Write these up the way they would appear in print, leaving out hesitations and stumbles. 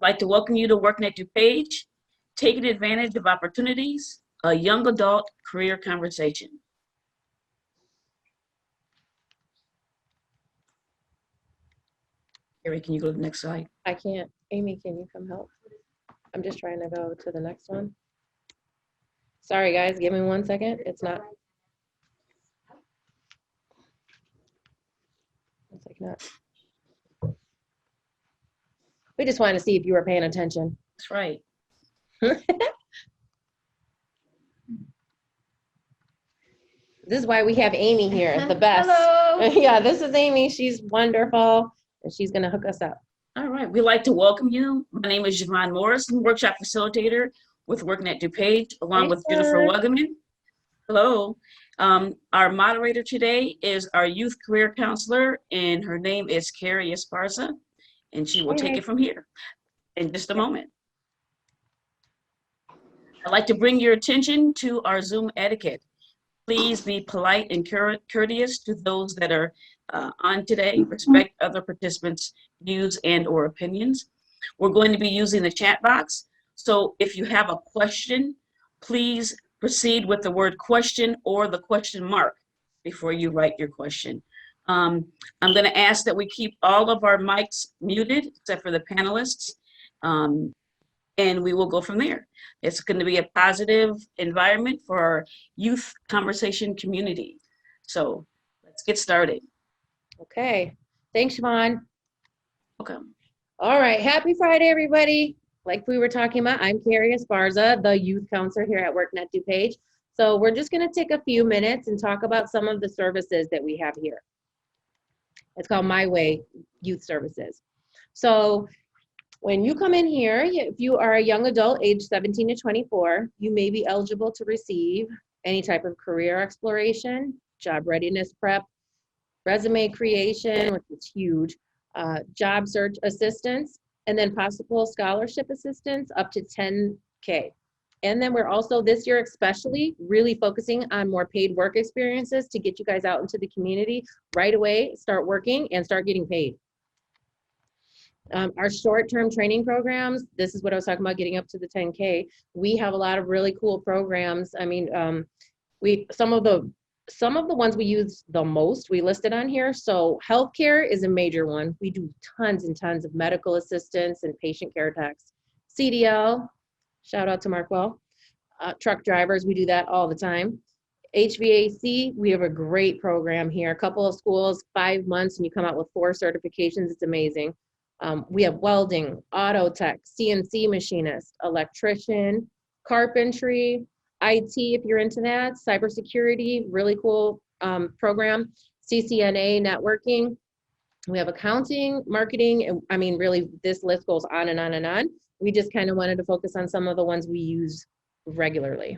I'd like to welcome you to workNet DuPage, taking advantage of opportunities, a young adult career conversation. Gary, can you go to the next slide? I can't. Amy, can you come help? I'm just trying to go to the next one. Sorry, guys, give me 1 second. It's not. It's like not. We just wanted to see if you were paying attention. That's right. This is why we have Amy here, the best. Hello. Yeah, this is Amy. She's wonderful, and she's going to hook us up. All right, we'd like to welcome you. My name is Javon Morris, I'm workshop facilitator with workNet DuPage, along with Jennifer Wuggeman. Hello. Our moderator today is our youth career counselor, and her name is Carrie Esparza, and she will take it from here in just a moment. I'd like to bring your attention to our Zoom etiquette. Please be polite and courteous to those that are on today. Respect other participants' views and or opinions. We're going to be using the chat box. So if you have a question, please proceed with the word question or the question mark before you write your question. I'm going to ask that we keep all of our mics muted except for the panelists, and we will go from there. It's going to be a positive environment for our youth conversation community. So let's get started. Okay. Thanks, Siobhan. Welcome. All right. Happy Friday, everybody. Like we were talking about, I'm Carrie Esparza, the youth counselor here at workNet DuPage. So we're just going to take a few minutes and talk about some of the services that we have here. It's called MyWay Youth Services. So when you come in here, if you are a young adult aged 17 to 24, you may be eligible to receive any type of career exploration, job readiness prep, resume creation, which is huge, job search assistance, and then possible scholarship assistance up to $10K. And then we're also this year especially really focusing on more paid work experiences to get you guys out into the community right away, start working and start getting paid. Our short-term training programs, this is what I was talking about, getting up to the 10K. We have a lot of really cool programs. I mean, some of the ones we use the most, we listed on here. So healthcare is a major one. We do tons and tons of medical assistance and patient care techs. CDL, shout out to Markell. Truck drivers, we do that all the time. HVAC, we have a great program here. A couple of schools, 5 months, and you come out with 4 certifications. It's amazing. We have welding, auto tech, CNC machinist, electrician, carpentry, IT if you're into that, cybersecurity, really cool program, CCNA, networking. We have accounting, marketing, and I mean, really, this list goes on and on and on. We just kind of wanted to focus on some of the ones we use regularly.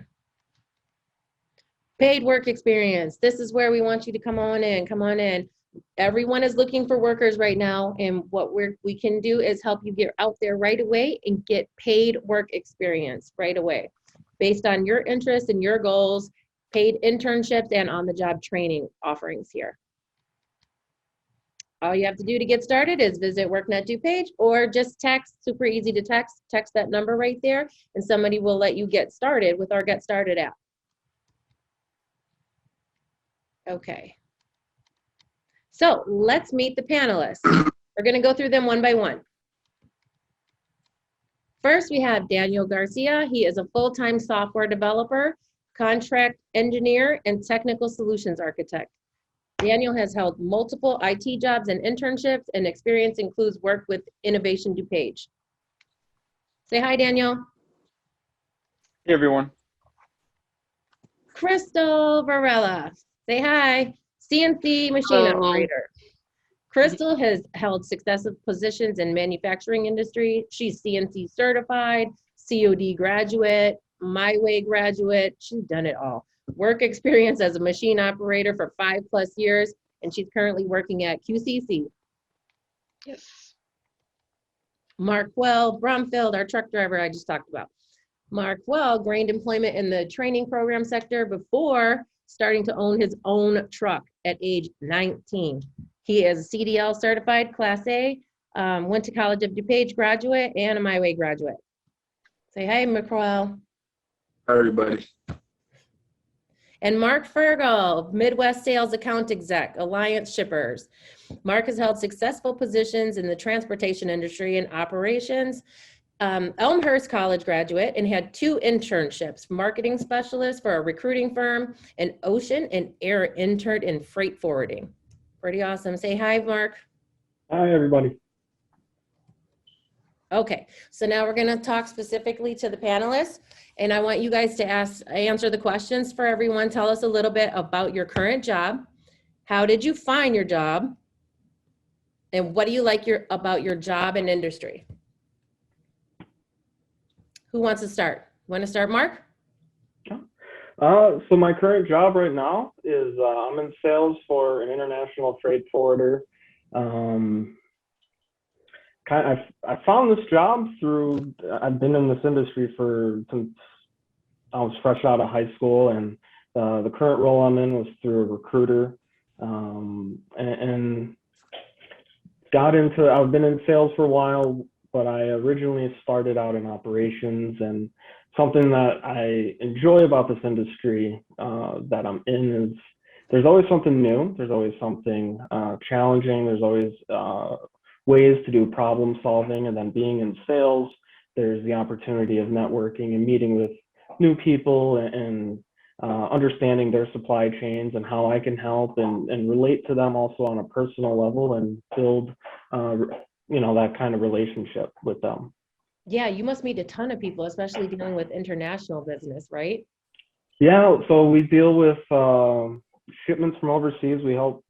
Paid work experience. This is where we want you to come on in, come on in. Everyone is looking for workers right now, and what we can do is help you get out there right away and get paid work experience right away based on your interests and your goals, paid internships and on-the-job training offerings here. All you have to do to get started is visit workNet DuPage or just text, super easy to text that number right there, and somebody will let you get started with our Get Started app. Okay. So let's meet the panelists. We're going to go through them one by one. First, we have Daniel Garcia. He is a full-time software developer, contract engineer, and technical solutions architect. Daniel has held multiple IT jobs and internships, and experience includes work with Innovation DuPage. Say hi, Daniel. Hey, everyone. Crystal Varela. Say hi. CNC machine operator. Crystal has held successive positions in manufacturing industry. She's CNC certified, COD graduate, MyWay graduate. She's done it all. Work experience as a machine operator for 5+ years, and she's currently working at QCC. Yes. Markell Bromfield, our truck driver I just talked about. Markell gained employment in the training program sector before starting to own his own truck at age 19. He is CDL certified, Class A, Went to College of DuPage graduate and a MyWay graduate. Say hi, Markell. Hi, everybody. And Mark Fergal, Midwest Sales Account Exec, Alliance Shippers. Mark has held successful positions in the transportation industry and operations. Elmhurst College graduate and had 2 internships, marketing specialist for a recruiting firm, and ocean and air intern in freight forwarding. Pretty awesome. Say hi, Mark. Hi, everybody. Okay, so now we're gonna talk specifically to the panelists, and I want you guys to answer the questions for everyone. Tell us a little bit about your current job. How did you find your job? And what do you like about your job and industry? Who wants to start? Want to start, Mark? So my current job right now is I'm in sales for an international freight forwarder. I found this job through, I've been in this industry since I was fresh out of high school, and the current role I'm in was through a recruiter, and I've been in sales for a while, but I originally started out in operations, and something that I enjoy about this industry that I'm in is there's always something new, there's always something challenging, there's always ways to do problem solving, and then being in sales, there's the opportunity of networking and meeting with new people and understanding their supply chains and how I can help and relate to them also on a personal level and build that kind of relationship with them. Yeah, you must meet a ton of people, especially dealing with international business, right? Yeah, so we deal with shipments from overseas. We help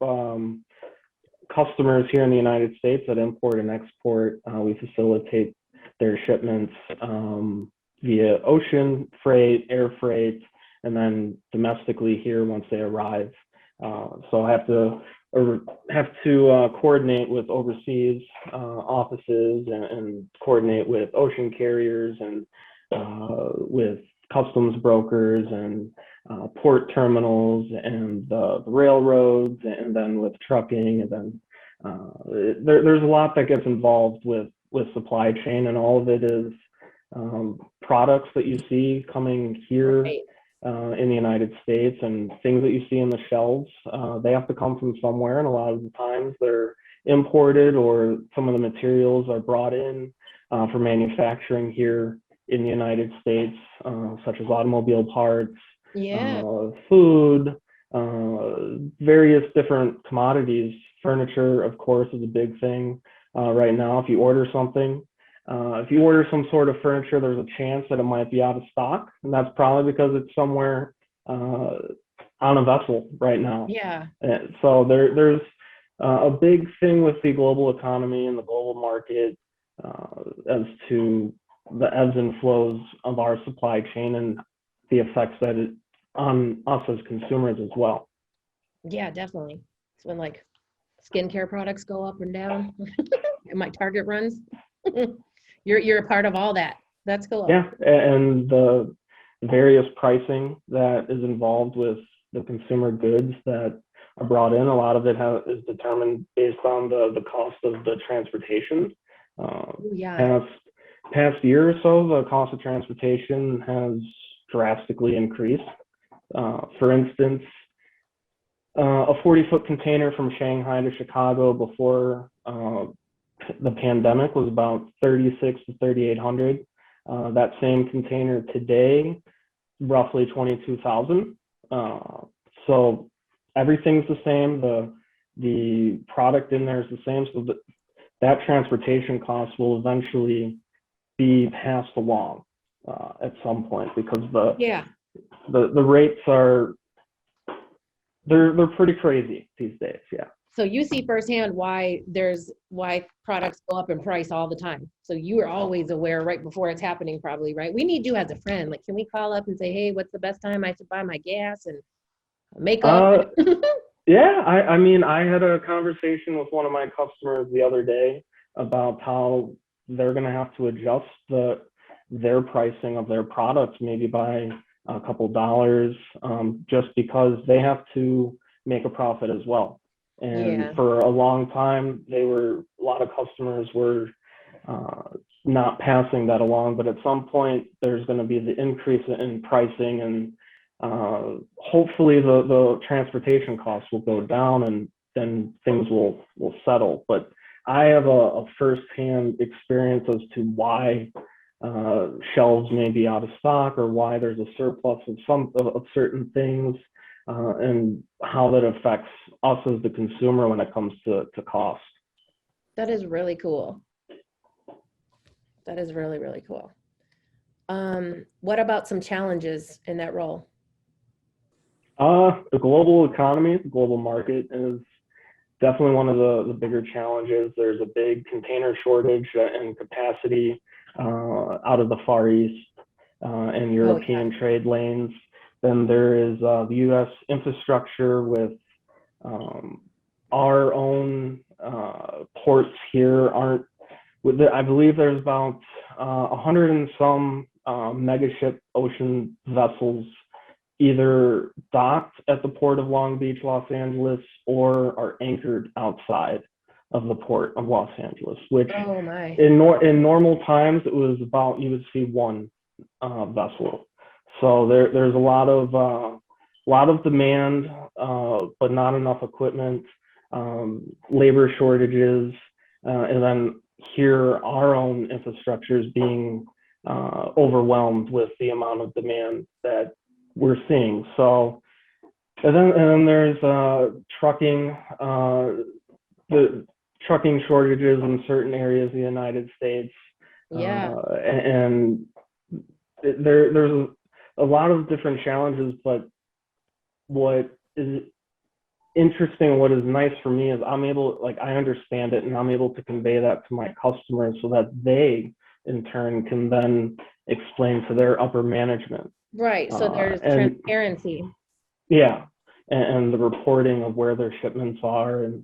customers here in the United States that import and export. We facilitate their shipments via ocean freight, air freight, and then domestically here once they arrive. So I have to coordinate with overseas offices and coordinate with ocean carriers and with customs brokers and port terminals and the railroads, and then with trucking, and then there's a lot that gets involved with supply chain, and all of it is products that you see coming here in the United States, and things that you see in the shelves. They have to come from somewhere, and a lot of the times they're imported, or some of the materials are brought in for manufacturing here in the United States, such as automobile parts, food, various different commodities. Furniture, of course, is a big thing right now. If you order something, if you order some sort of furniture, there's a chance that it might be out of stock, and that's probably because it's somewhere on a vessel right now. Yeah. So there's a big thing with the global economy and the global market as to the ebbs and flows of our supply chain and the effects that it on us as consumers as well. Yeah, definitely. It's when like skincare products go up and down and my Target runs. You're a part of all that. That's cool. Yeah, and the various pricing that is involved with the consumer goods that are brought in, a lot of it is determined based on the cost of the transportation. Past year or so, the cost of transportation has drastically increased. For instance, a 40-foot container from Shanghai to Chicago before the pandemic was about $3,600 to $3,800. That same container today, roughly $22,000. So everything's the same. The product in there is the same. So that transportation cost will eventually be passed along at some point, because the rates are they're pretty crazy these days. Yeah. So you see firsthand why products go up in price all the time. So you are always aware right before it's happening, probably, right? We need you as a friend. Like, can we call up and say, hey, what's the best time I should buy my gas and makeup? Yeah, I mean, I had a conversation with one of my customers the other day about how they're going to have to adjust their pricing of their products, maybe by a couple dollars, just because they have to make a profit as well. And Yeah. for a long time, a lot of customers were not passing that along. But at some point, there's going to be the increase in pricing, and hopefully the transportation costs will go down, and then things will settle. But I have a firsthand experience as to why shelves may be out of stock, or why there's a surplus of certain things, and how that affects us as the consumer when it comes to cost. That is really cool. That is really, really cool. What about some challenges in that role? The global economy, the global market is definitely one of the bigger challenges. There's a big container shortage and capacity out of the Far East and European trade lanes. Then there is the U.S. infrastructure with our own ports here aren't. I believe there's about 100 and some megaship ocean vessels either docked at the Port of Long Beach, Los Angeles, or are anchored outside of the Port of Los Angeles, which Oh my. in normal times, it was about, you would see one vessel. So there's a lot of demand, but not enough equipment, labor shortages, and then here our own infrastructure is being overwhelmed with the amount of demand that we're seeing. So, and then there's trucking, the trucking shortages in certain areas of the United States. Yeah. And there's a lot of different challenges, but what is interesting, what is nice for me is I understand it, and I'm able to convey that to my customers so that they in turn can then explain to their upper management. Right. So there's transparency. Yeah. And the reporting of where their shipments are, and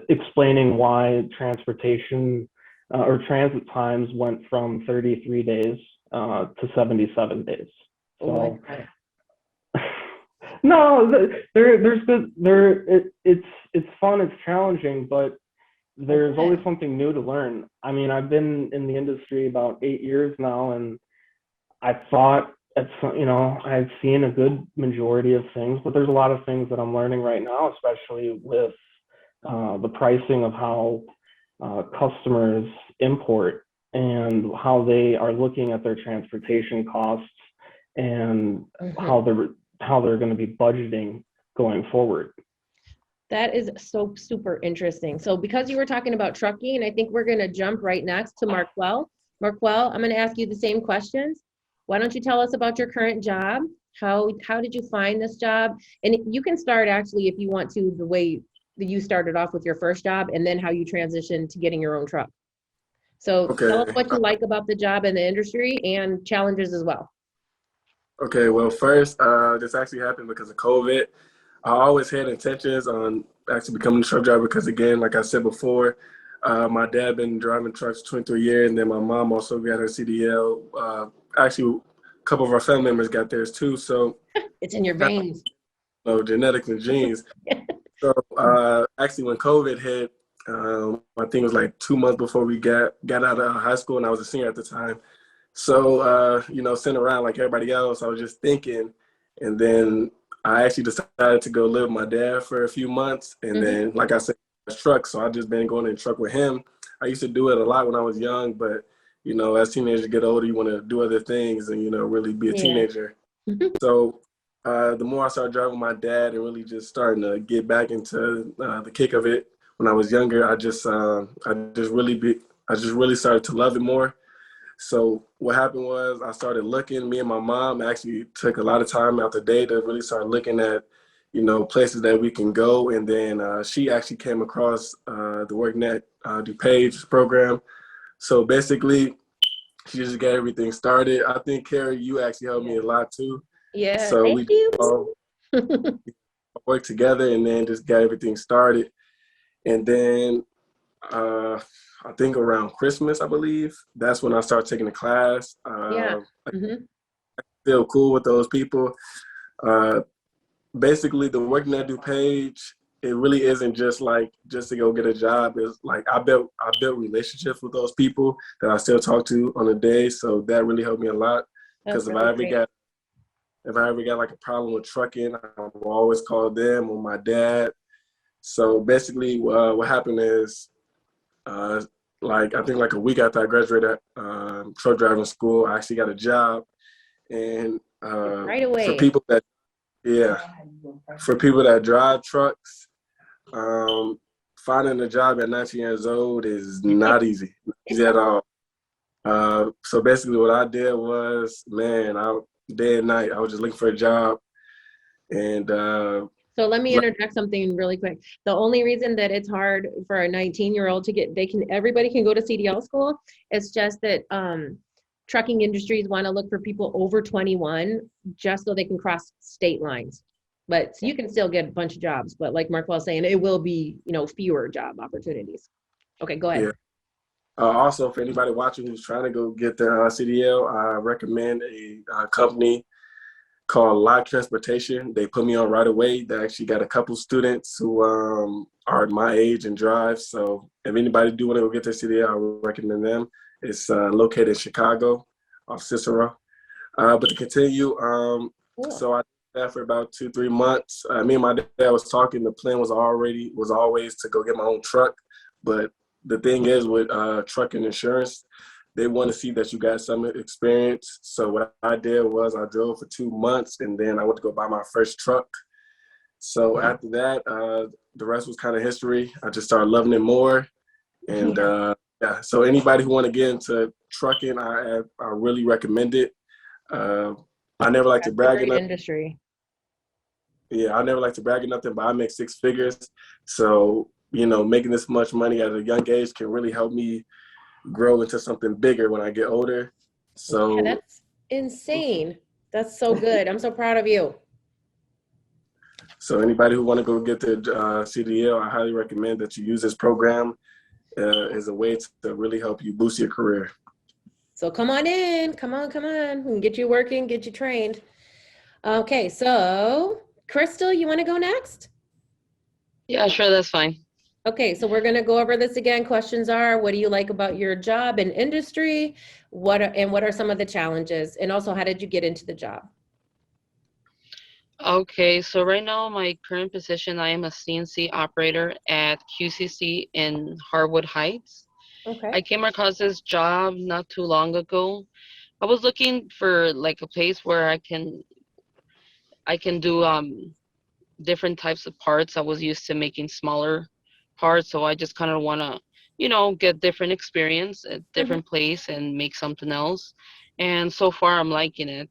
explaining why transportation or transit times went from 33 days to 77 days. So, Oh my God. no, it's fun, it's challenging, but there's always something new to learn. I mean, I've been in the industry about 8 years now, and I thought I've seen a good majority of things, but there's a lot of things that I'm learning right now, especially with the pricing of how customers import and how they are looking at their transportation costs, and how they're going to be budgeting going forward. That is so super interesting. So because you were talking about trucking, I think we're going to jump right next to Markell. Markell, I'm going to ask you the same questions. Why don't you tell us about your current job? How did you find this job? And you can start actually, if you want to, the way that you started off with your first job, and then how you transitioned to getting your own truck. So tell us what you like about the job and the industry, and challenges as well. Okay, well, first, this actually happened because of COVID. I always had intentions on actually becoming a truck driver because, again, like I said before, my dad been driving trucks 23 years, and then my mom also got her CDL. Actually, a couple of our family members got theirs too. So it's in your veins. Genetics and genes. So actually, when COVID hit, I think it was like 2 months before we got out of high school, and I was a senior at the time. So, sitting around like everybody else, I was just thinking, and then I actually decided to go live with my dad for a few months. And then, like I said, truck. So I've just been going in truck with him. I used to do it a lot when I was young, but, as teenagers get older, you want to do other things and, really be a teenager. So the more I started driving with my dad and really just starting to get back into the kick of it when I was younger, I just really started to love it more. So what happened was I started looking. Me and my mom actually took a lot of time out the day to really start looking at, places that we can go. And then she actually came across the workNet DuPage program. So basically, she just got everything started. I think, Carrie, you actually helped me a lot too. Yeah, so thank you. all worked together and then just got everything started. And then I think around Christmas, I believe, that's when I started taking the class. Feel cool with those people. Basically, the working at DuPage, it really isn't just to go get a job. It's like I built relationships with those people that I still talk to on a day. So that really helped me a lot. That's Because really great. if I ever got like a problem with trucking, I will always call them or my dad. So basically, what happened is, like I think like a week after I graduated truck driving school, I actually got a job. And Right for away. people that for people that drive trucks, finding a job at 19 years old is not easy, not easy at all. So basically, what I did was, man, day and night I was just looking for a job, and So let me interject something really quick. The only reason that it's hard for a 19-year-old to get, everybody can go to CDL school. It's just that trucking industries want to look for people over 21 just so they can cross state lines. But you can still get a bunch of jobs. But like Mark was saying, it will be, fewer job opportunities. Okay, go ahead. yeah. Also, for anybody watching who's trying to go get their CDL, I recommend a company called Live Transportation. They put me on right away. They actually got a couple students who are my age and drive. So if anybody do want to go get their CDL, I would recommend them. It's located in Chicago, off Cicero. But to continue, Cool. so I did that for about 2-3 months. Me and my dad was talking. The plan was always to go get my own truck. But the thing is with truck and insurance, they want to see that you got some experience. So what I did was I drove for 2 months, and then I went to go buy my first truck. So after that, the rest was kind of history. I just started loving it more. And yeah, so anybody who want to get into trucking, I really recommend it. I never like to That's a brag or great nothing. industry. Yeah, I never like to brag or nothing, but I make 6 figures. So, making this much money at a young age can really help me grow into something bigger when I get older. So, Yeah, that's insane. That's so good. I'm so proud of you. so anybody who want to go get their CDL, I highly recommend that you use this program as a way to really help you boost your career. So come on in. Come on. We can get you working, get you trained. Okay, so Crystal, you want to go next? Yeah, sure, that's fine. Okay, so we're going to go over this again. Questions are, what do you like about your job and industry? What are some of the challenges? And also, how did you get into the job? Okay, so right now, my current position, I am a CNC operator at QCC in Harwood Heights. Okay. I came across this job not too long ago. I was looking for like a place where I can do different types of parts. I was used to making smaller parts, so I just kind of want to, get different experience at different place and make something else. And so far, I'm liking it.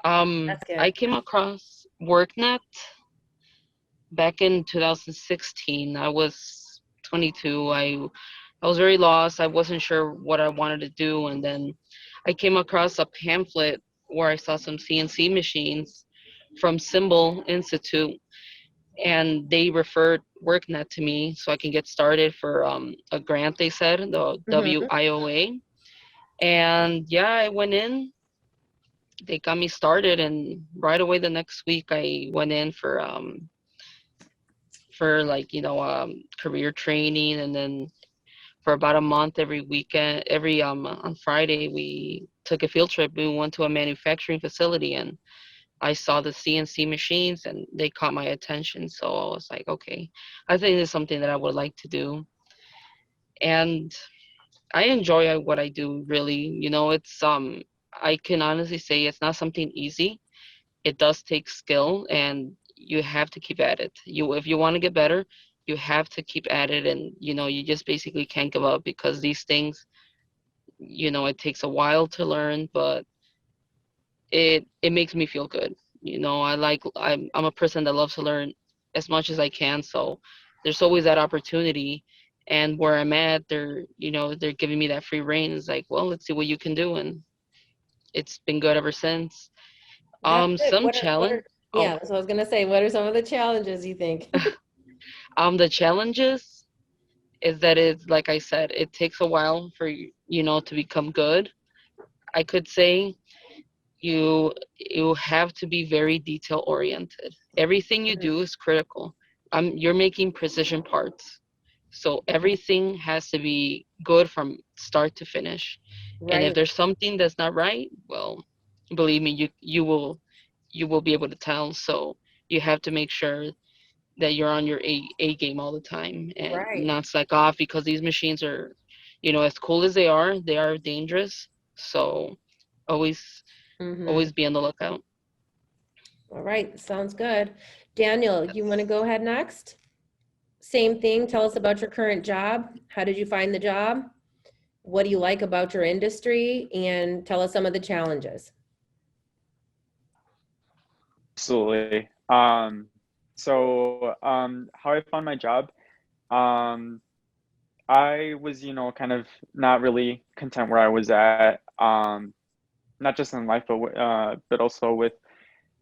That's good. I came across workNet back in 2016. I was 22. I was very lost. I wasn't sure what I wanted to do, and then I came across a pamphlet where I saw some CNC machines from Symbol Institute, and they referred WorkNet to me so I can get started for a grant, they said, the WIOA. And yeah, I went in. They got me started, and right away the next week I went in for like career training, and then for about a month every weekend, every on Friday we took a field trip. We went to a manufacturing facility, and I saw the CNC machines and they caught my attention. So I was like, okay, I think it's something that I would like to do. And I enjoy what I do, really. It's I can honestly say it's not something easy. It does take skill, and you have to keep at it. If you want to get better, you have to keep at it, and you just basically can't give up, because these things, it takes a while to learn, but it makes me feel good. I'm a person that loves to learn as much as I can, so there's always that opportunity. And where I'm at, they're giving me that free reign. It's like, well, let's see what you can do, and it's been good ever since. That's good. Some challenge. Yeah, that's what I was gonna say. What are some of the challenges you think? The challenges is that it's like I said, it takes a while for to become good. I could say you have to be very detail oriented. Everything you do is critical. you're making precision parts. So everything has to be good from start to finish. And if Right. there's something that's not right, well, believe me, you will be able to tell. So you have to make sure that you're on your A game all the time and Right. not slack off, because these machines are, as cool as they are dangerous. So always Mm-hmm. always be on the lookout. All right. Sounds good. Daniel, you want to go ahead next? Same thing. Tell us about your current job. How did you find the job? What do you like about your industry? And tell us some of the challenges. Absolutely. How I found my job, um, I was, kind of not really content where I was at, not just in life, but also with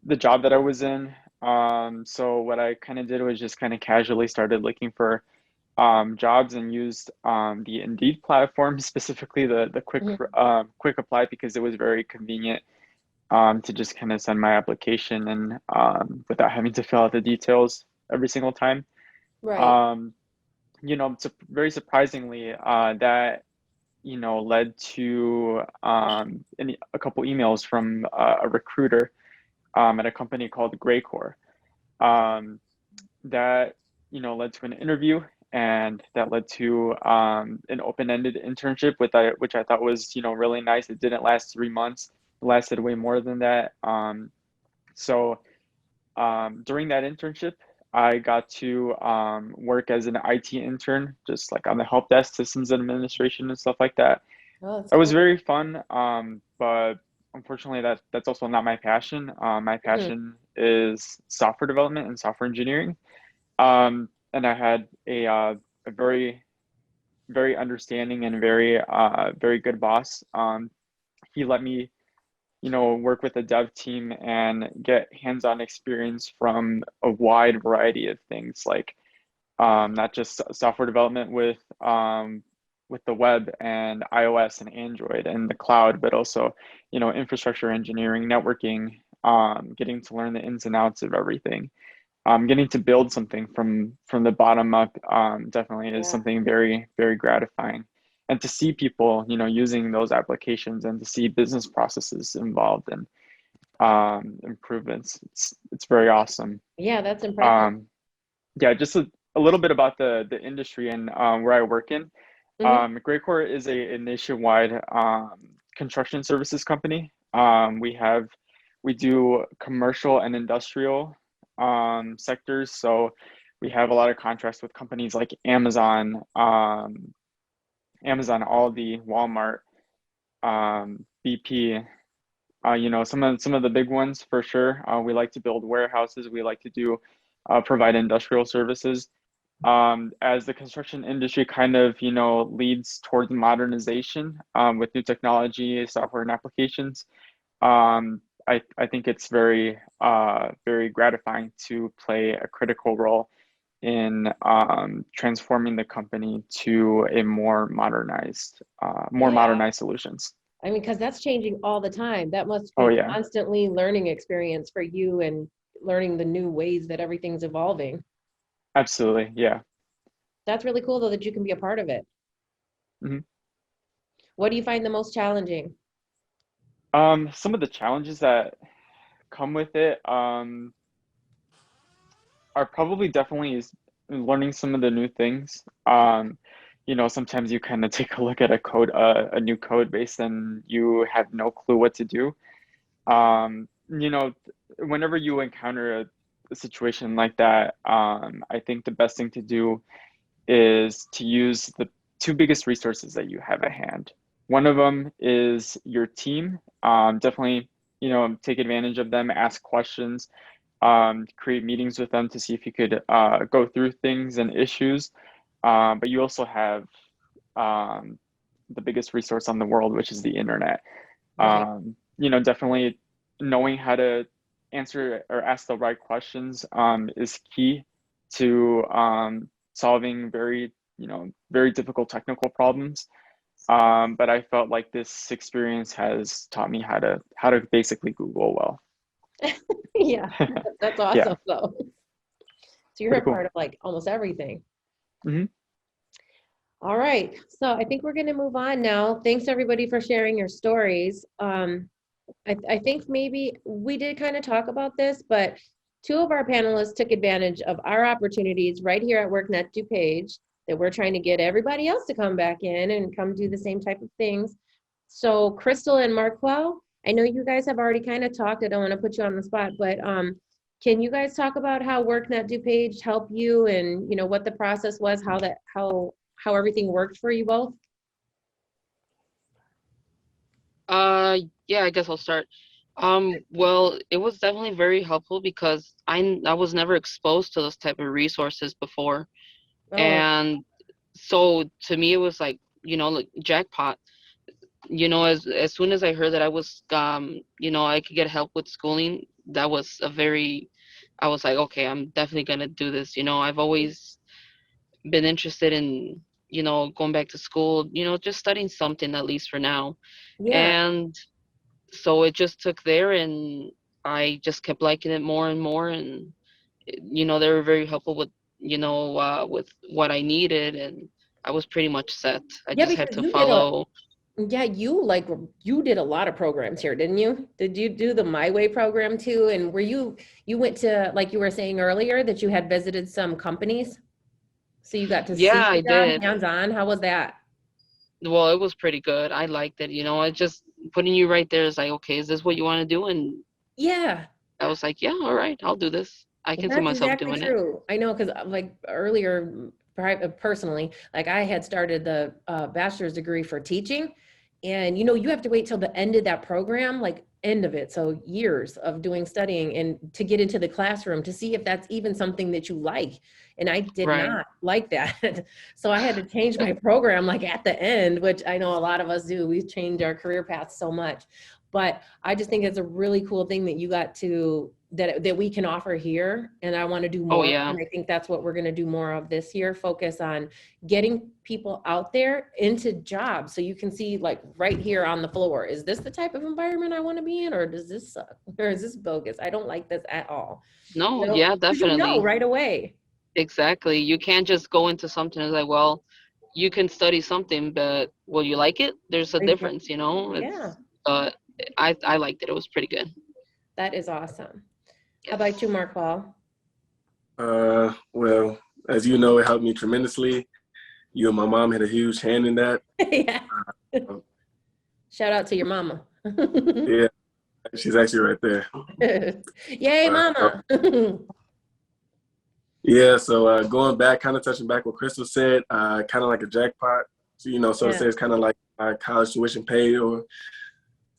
the job that I was in. So what I kind of did was just kind of casually started looking for jobs and used the Indeed platform, specifically the Mhm. quick apply, because it was very convenient to just kind of send my application and without having to fill out the details every single time. Right. Um, very surprisingly, that led to a couple emails from a recruiter at a company called Graycore. Um, that led to an interview, and that led to an open-ended internship which I thought was really nice. It didn't last 3 months; it lasted way more than that. During that internship, I got to work as an IT intern, just like on the help desk, systems administration, and stuff like that. Oh, that's It was cool. very fun, but unfortunately, that's also not my passion. My Mhm. passion is software development and software engineering. And I had a very, very understanding and very good boss. He let me, work with the dev team and get hands-on experience from a wide variety of things, like not just software development with the web and iOS and Android and the cloud, but also, infrastructure engineering, networking, getting to learn the ins and outs of everything. Getting to build something from the bottom up definitely is Yeah. something very, very gratifying. And to see people, using those applications and to see business processes involved and improvements, it's very awesome. Yeah, that's impressive. Um, yeah, just a little bit about the industry and where I work in. Hmm. Graycore is a nationwide construction services company. We do commercial and industrial sectors. So we have a lot of contracts with companies like Amazon, Aldi, Walmart, BP. Some of the big ones for sure. We like to build warehouses. We like to do provide industrial services. As the construction industry kind of leads towards modernization with new technology, software, and applications, I think it's very gratifying to play a critical role in transforming the company to a more Yeah. modernized solutions. I mean, because that's changing all the time. That must Oh be yeah, constantly learning experience for you and learning the new ways that everything's evolving. absolutely, yeah. That's really cool, though, that you can be a part of it. Mhm. What do you find the most challenging? Some of the challenges that come with it are probably definitely is learning some of the new things. Sometimes you kind of take a look at a new code base, and you have no clue what to do. Um, you know, Whenever you encounter a situation like that, I think the best thing to do is to use the two biggest resources that you have at hand. One of them is your team. Definitely, take advantage of them, ask questions, create meetings with them to see if you could go through things and issues. But you also have um, the biggest resource on the world, which is the internet. Right. Definitely knowing how to answer or ask the right questions is key to solving very difficult technical problems. But I felt like this experience has taught me how to basically Google well. Yeah, that's Yeah. awesome, though. So you're Pretty a cool. part of like almost everything. Mhm. All right, so I think we're going to move on now. Thanks everybody for sharing your stories. I think maybe we did kind of talk about this, but two of our panelists took advantage of our opportunities right here at WorkNet DuPage that we're trying to get everybody else to come back in and come do the same type of things. So Crystal and Markell, I know you guys have already kind of talked. I don't want to put you on the spot, but can you guys talk about how WorkNet DuPage helped you and what the process was, how everything worked for you both? Yeah, I guess I'll start. Well, it was definitely very helpful because I was never exposed to those type of resources before. Oh, And so to me it was like, like jackpot. As soon as I heard that I was I could get help with schooling, that was I was like, okay, I'm definitely gonna do this. I've always been interested in, going back to school, just studying something at least for now. yeah. And so it just took there, and I just kept liking it more and more. And they were very helpful with with what I needed, and I was pretty much set. I Yeah, just had because to you did follow. you did a lot of programs here, didn't you? Did you do the MyWay program too? And you went to, like you were saying earlier, that you had visited some companies? So you got to Yeah, see the I job did. hands-on. How was that? Well, it was pretty good. I liked it. I just putting you right there is like, okay, is this what you want to do? And Yeah, I was like, yeah, all right, I'll do this. I can see that's myself exactly doing it. true. I know, because like earlier, personally, like I had started the bachelor's degree for teaching, and you have to wait till the end of that program, like end of it, so years of doing studying and to get into the classroom to see if that's even something that you like. And I did Right. not like that. So I had to change my program like at the end, which I know a lot of us do. We've changed our career paths so much. But I just think it's a really cool thing that you got to that we can offer here, and I want to do Oh more. yeah. And I think that's what we're going to do more of this year. Focus on getting people out there into jobs, so you can see like right here on the floor, is this the type of environment I want to be in, or does this suck, or is this bogus? I don't like this at all. No, yeah, 'Cause definitely. right away. Exactly. You can't just go into something and like, well, you can study something, but will you like it? There's a difference, Yeah, It's I liked it. It was pretty good. that is awesome. How Yes. about you, Markell? Well, as you know, it helped me tremendously. You and my mom had a huge hand in that. Yeah. Um, Shout out to your mama. Yeah, she's actually right there. Yay, Uh, mama. yeah, so going back, kind of touching back what Crystal said, kind of like a jackpot. So, so to Yeah. say, it's kind of like college tuition paid.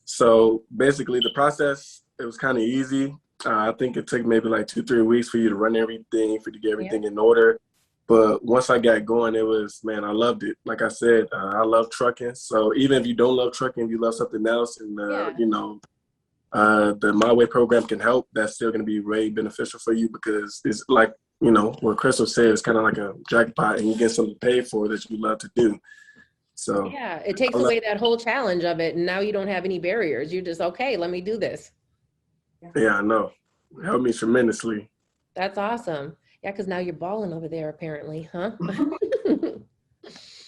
So basically, the process, it was kind of easy. I think it took maybe like 2-3 weeks for you to run everything, for you to get everything in order. But once I got going, it was, man, I loved it. Like I said, I love trucking. So even if you don't love trucking, if you love something else, and Yeah. the MyWay program can help, that's still going to be very beneficial for you, because it's like, what Crystal said, it's kind of like a jackpot, and you get something paid for that you love to do. So Yeah, it takes away that whole challenge of it, and now you don't have any barriers. You're just, okay, let me do this. yeah, I know. It helped me tremendously. That's awesome. Yeah, because now you're balling over there, apparently, huh?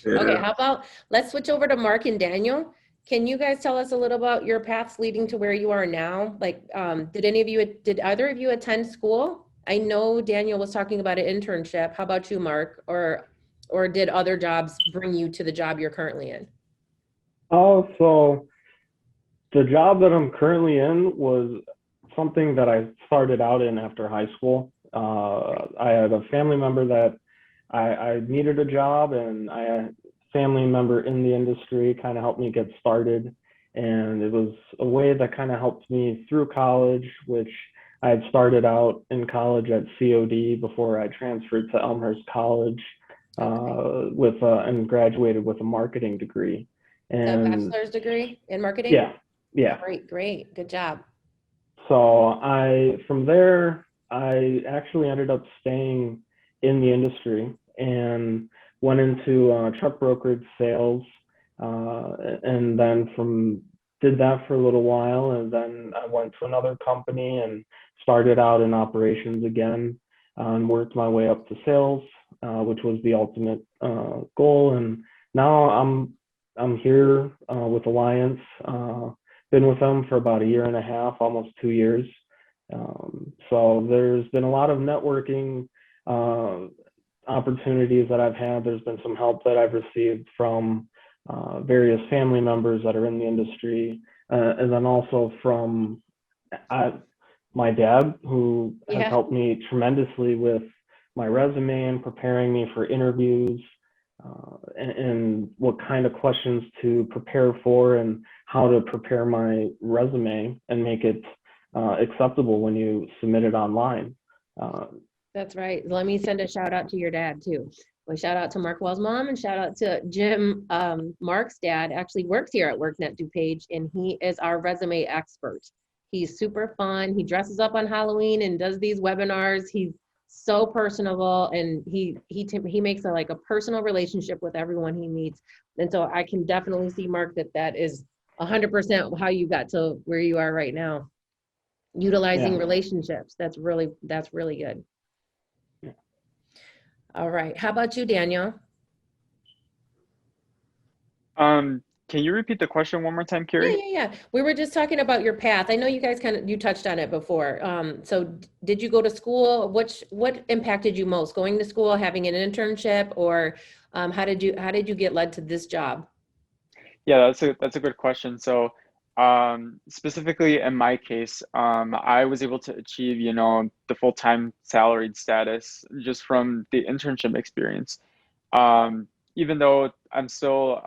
Yeah. Okay, how about, let's switch over to Mark and Daniel. Can you guys tell us a little about your paths leading to where you are now? Like, did either of you attend school? I know Daniel was talking about an internship. How about you, Mark? Or did other jobs bring you to the job you're currently in? Oh, so the job that I'm currently in was something that I started out in after high school. I had a family member that I needed a job, and I had a family member in the industry kind of helped me get started. And it was a way that kind of helped me through college, which I had started out in college at COD before I transferred to Elmhurst College and graduated with a marketing degree. A And bachelor's degree in marketing? yeah. Great. Good job. So from there, I actually ended up staying in the industry and went into truck brokerage sales, and then did that for a little while, and then I went to another company and started out in operations again. and worked my way up to sales, which was the ultimate goal. And now I'm here with Alliance. Been with them for about 1.5 years, almost 2 years. So there's been a lot of networking opportunities that I've had. There's been some help that I've received from various family members that are in the industry, and then also from my dad, who has helped me tremendously with my resume and preparing me for interviews, and what kind of questions to prepare for and how to prepare my resume and make it acceptable when you submit it online. That's right. Let me send a shout out to your dad too. Well, shout out to Markell's mom and shout out to Jim. Mark's dad actually works here at workNet DuPage, and he is our resume expert. He's super fun. He dresses up on Halloween and does these webinars. He's so personable, and he makes a personal relationship with everyone he meets. And so I can definitely see, Mark, that is 100% how you got to where you are right now. Utilizing relationships. That's really good. All right. How about you, Daniel? Can you repeat the question one more time, Carrie? Yeah. We were just talking about your path. I know you guys you touched on it before. So did you go to school? What impacted you most? Going to school, having an internship, or how did you get led to this job? Yeah, that's a good question. So specifically in my case, I was able to achieve, the full-time salaried status just from the internship experience. Even though I'm still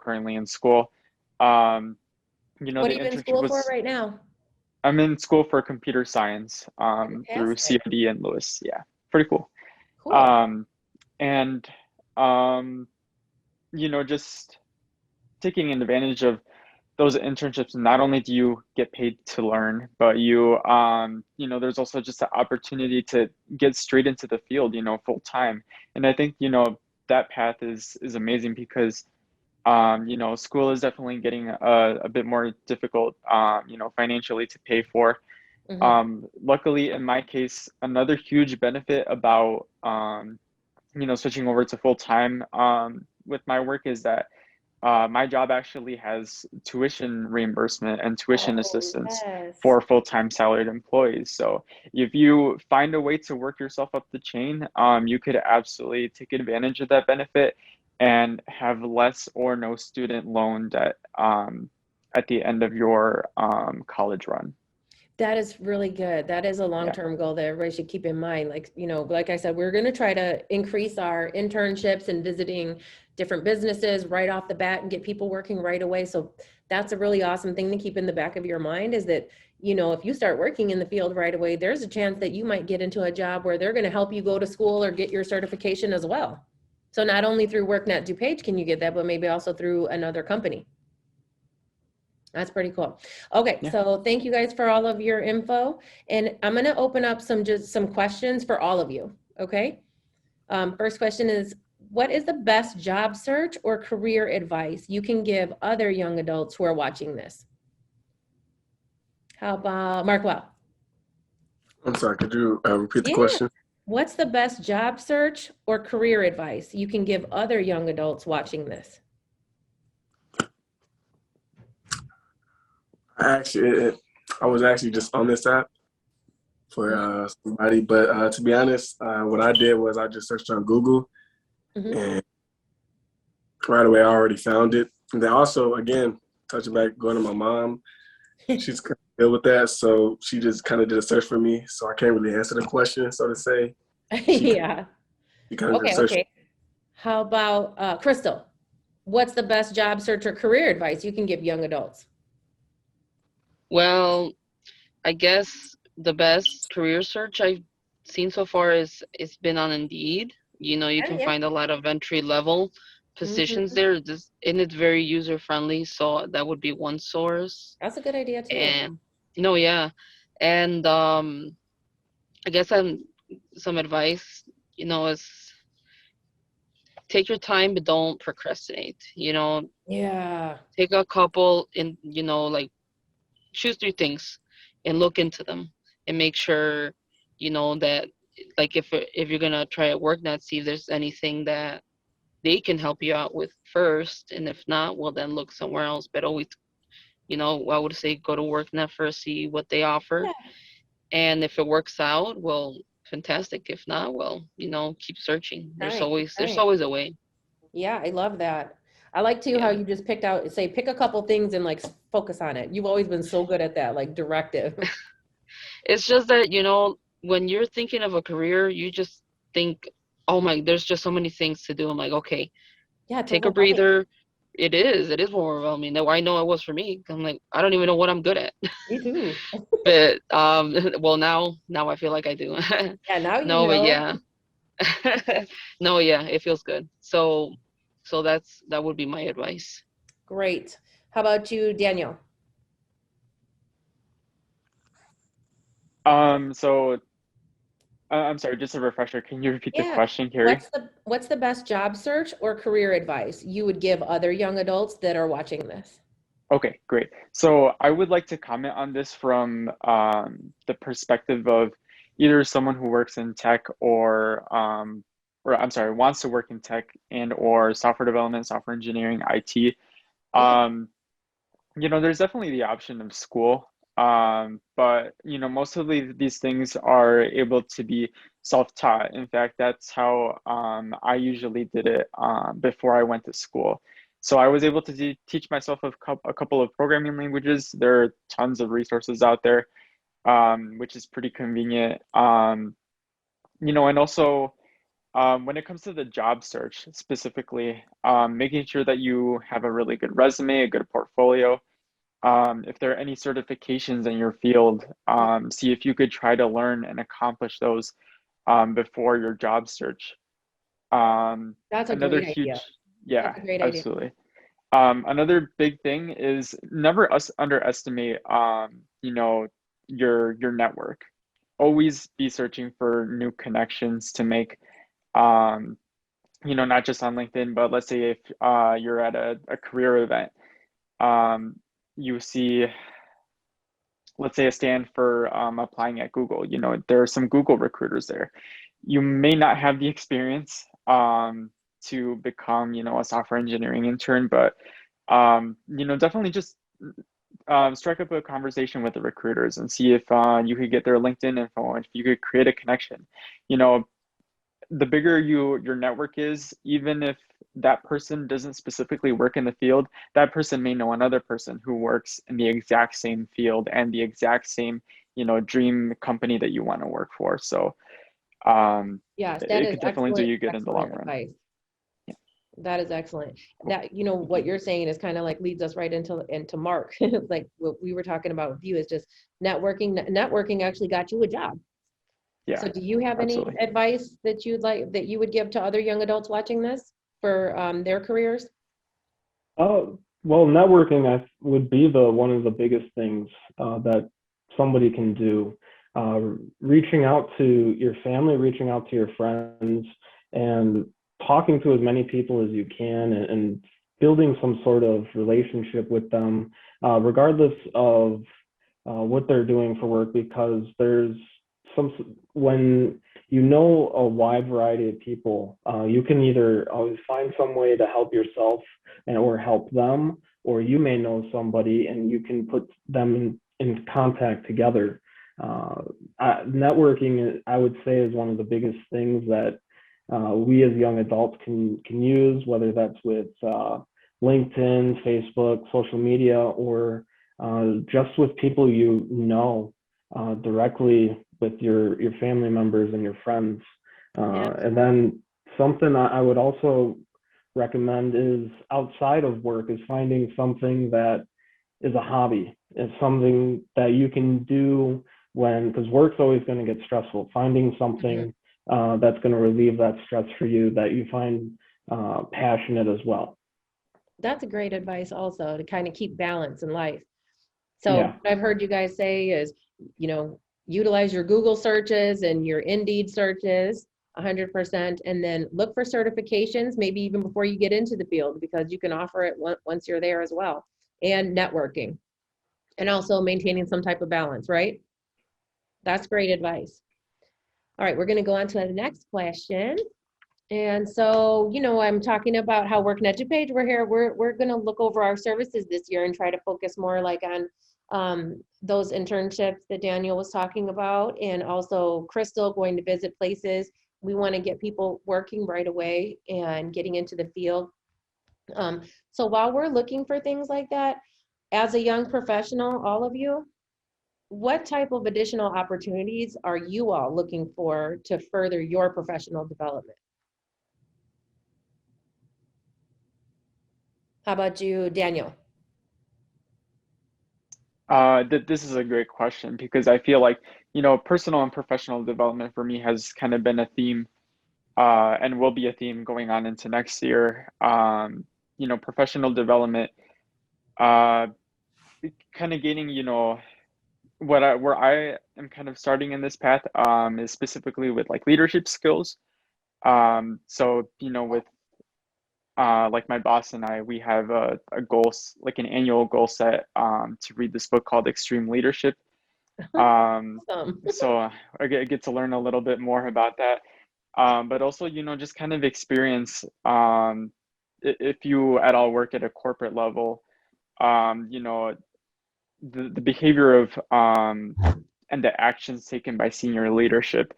currently in school. What are The you in internship school for right now? I'm in school for computer science through Fantastic. CID and Lewis. Yeah, pretty cool. Cool. And just taking advantage of those internships, not only do you get paid to learn, but there's also just the opportunity to get straight into the field, full time. And I think, that path is amazing because, school is definitely getting a bit more difficult, financially to pay for. Luckily, in my case, another huge benefit about, switching over to full time with my work is that my job actually has tuition reimbursement and tuition assistance for full-time salaried employees. So if you find a way to work yourself up the chain, you could absolutely take advantage of that benefit and have less or no student loan debt at the end of your college run. That is really good. That is a long-term goal that everybody should keep in mind. Like I said, we're going to try to increase our internships and visiting different businesses right off the bat and get people working right away. So that's a really awesome thing to keep in the back of your mind, is that, if you start working in the field right away, there's a chance that you might get into a job where they're going to help you go to school or get your certification as well. So not only through workNet DuPage can you get that, but maybe also through another company. That's pretty cool. Okay, so thank you guys for all of your info. And I'm going to open up some questions for all of you, okay? First question is, what is the best job search or career advice you can give other young adults who are watching this? How about Markell? I'm sorry, could you repeat the question? What's the best job search or career advice you can give other young adults watching this? I was actually just on this app for somebody, but to be honest, what I did was I just searched on Google, and right away I already found it. And then also, again, touching back, going to my mom, she's kind of good with that, so she just kind of did a search for me, so I can't really answer the question, so to say. She kind of just searched. Okay. How about Crystal? What's the best job search or career advice you can give young adults? Well, I guess the best career search I've seen so far is it's been on Indeed. You can find a lot of entry level positions there, and it's very user friendly. So that would be one source. That's a good idea too. And and I guess some advice, is take your time, but don't procrastinate. Take a couple and choose 3 things and look into them and make sure that like if you're gonna try at WorkNet, see if there's anything that they can help you out with first, and if not, well then look somewhere else. But always, I would say go to WorkNet first, see what they offer, Yeah. and if it works out, well, fantastic. If not, well, keep searching. There's Right, always right. a way. Yeah, I love that. I like too how Yeah. you just picked out, say, pick a couple things and like focus on it. You've always been so good at that, like directive. It's just that, when you're thinking of a career, you just think, oh my, there's just so many things to do. I'm like, okay, Yeah, it's take a overwhelming. breather. It is overwhelming. I know it was for me. I'm like, I don't even know what I'm good at. Me too. But well, now I feel like I do. Yeah, now you No, but know. yeah. No, yeah, it feels good. So that would be my advice. Great. How about you, Daniel? So I'm sorry, just a refresher. Can you repeat the Yeah. question, Carrie? What's the best job search or career advice you would give other young adults that are watching this? Okay, great. So I would like to comment on this from the perspective of either someone who works in tech or I'm sorry, wants to work in tech and or software development, software engineering, IT. Yeah. There's definitely the option of school, but most of these things are able to be self-taught. In fact, that's how I usually did it before I went to school. So I was able to teach myself a couple of programming languages. There are tons of resources out there, which is pretty convenient. And also when it comes to the job search specifically, making sure that you have a really good resume, a good portfolio. If there are any certifications in your field, see if you could try to learn and accomplish those before your job search. That's a Another great idea. huge, yeah, That's a great idea. absolutely. Another big thing is never underestimate, your network. Always be searching for new connections to make, um, not just on LinkedIn, but let's say if you're at a career event, um, you see, let's say a stand for applying at Google. There are some Google recruiters there. You may not have the experience to become, a software engineering intern, but definitely just strike up a conversation with the recruiters and see if you could get their LinkedIn info, if you could create a connection. The bigger your network is, even if that person doesn't specifically work in the field, that person may know another person who works in the exact same field and the exact same, dream company that you want to work for. So Yes, that it is could definitely do excellent, you good in the long excellent run. advice. Yeah. That is excellent. That, what you're saying is kind of like leads us right into Mark. Like what we were talking about with you is just networking. Networking actually got you a job. Yeah, So do you have any absolutely. advice that you would give to other young adults watching this for their careers? Well, networking would be one of the biggest things that somebody can do. Reaching out to your family, reaching out to your friends, and talking to as many people as you can, and building some sort of relationship with them, regardless of what they're doing for work, because there's when you know a wide variety of people, you can either always find some way to help yourself or help them, or you may know somebody and you can put them in contact together. Networking, I would say, is one of the biggest things that we as young adults can use, whether that's with LinkedIn, Facebook, social media, or just with people directly with your family members and your friends. And then something I would also recommend is outside of work is finding something that is a hobby. It's something that you can do because work's always going to get stressful. Finding something that's going to relieve that stress for you that you find passionate as well. That's a great advice also, to kind of keep balance in life. So Yeah. what I've heard you guys say is, utilize your Google searches and your Indeed searches 100%, and then look for certifications, maybe even before you get into the field, because you can offer it once you're there as well, and networking, and also maintaining some type of balance, right? That's great advice. All right, we're going to go on to the next question. And so, I'm talking about how workNet DuPage, we're here, we're going to look over our services this year and try to focus more like on those internships that Daniel was talking about, and also Crystal going to visit places. We want to get people working right away and getting into the field. So while we're looking for things like that, as a young professional, all of you, what type of additional opportunities are you all looking for to further your professional development? How about you, Daniel? This is a great question because I feel like, personal and professional development for me has kind of been a theme, and will be a theme going on into next year. Professional development, uh, kind of gaining, where I am kind of starting in this path, is specifically with like leadership skills. So, with like my boss and I, we have a goal, like an annual goal set, to read this book called Extreme Leadership. So I get to learn a little bit more about that. But also, just kind of experience, if you at all work at a corporate level, the behavior of, and the actions taken by senior leadership,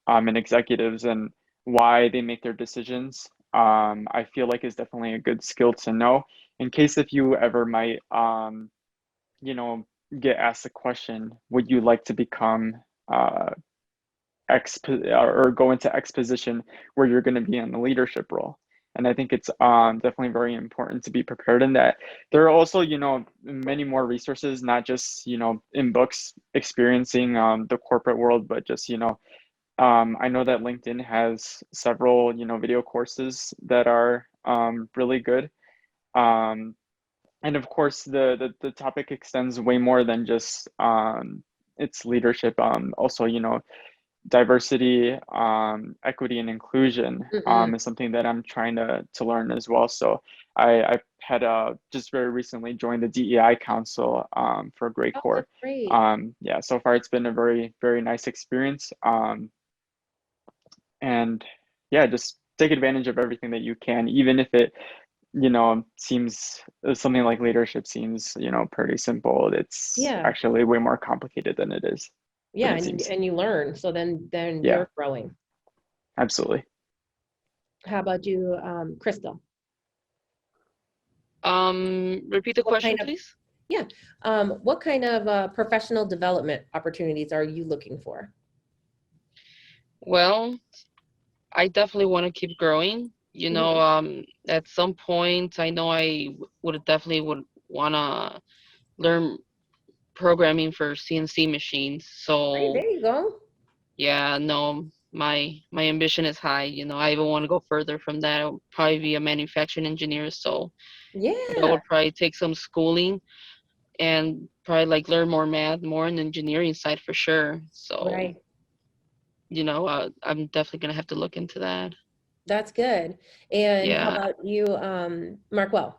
and executives, and why they make their decisions, I feel like is definitely a good skill to know in case if you ever might, get asked the question, would you like to become, X or go into X position where you're going to be in the leadership role. And I think it's, definitely very important to be prepared in that. There are also, many more resources, not just, in books experiencing, the corporate world, but just, I know that LinkedIn has several, video courses that are, really good. And of course, the topic extends way more than just, its leadership. Also, diversity, equity, and inclusion, is something that I'm trying to learn as well. So I had, just very recently joined the DEI Council, for Great Oh, Core. great. Yeah, so far it's been a very, very nice experience. And yeah, just take advantage of everything that you can, even if it, seems something like leadership seems, pretty simple. It's Yeah. actually way more complicated than it is. Yeah, it and seems. you learn, so then Yeah. you're growing. Absolutely. How about you, Crystal? Repeat the What question, kind of- please. Yeah, what kind of professional development opportunities are you looking for? Well, I definitely want to keep growing. At some point, I know I would definitely would want to learn programming for CNC machines. Hey, So there you go. yeah, no, my ambition is high. I even want to go further from that. I'll probably be a manufacturing engineer. So that Yeah, would probably take some schooling and probably like learn more math, more on the engineering side for sure. So right. I'm definitely gonna have to look into that. That's good. And how Yeah. about you, Markell?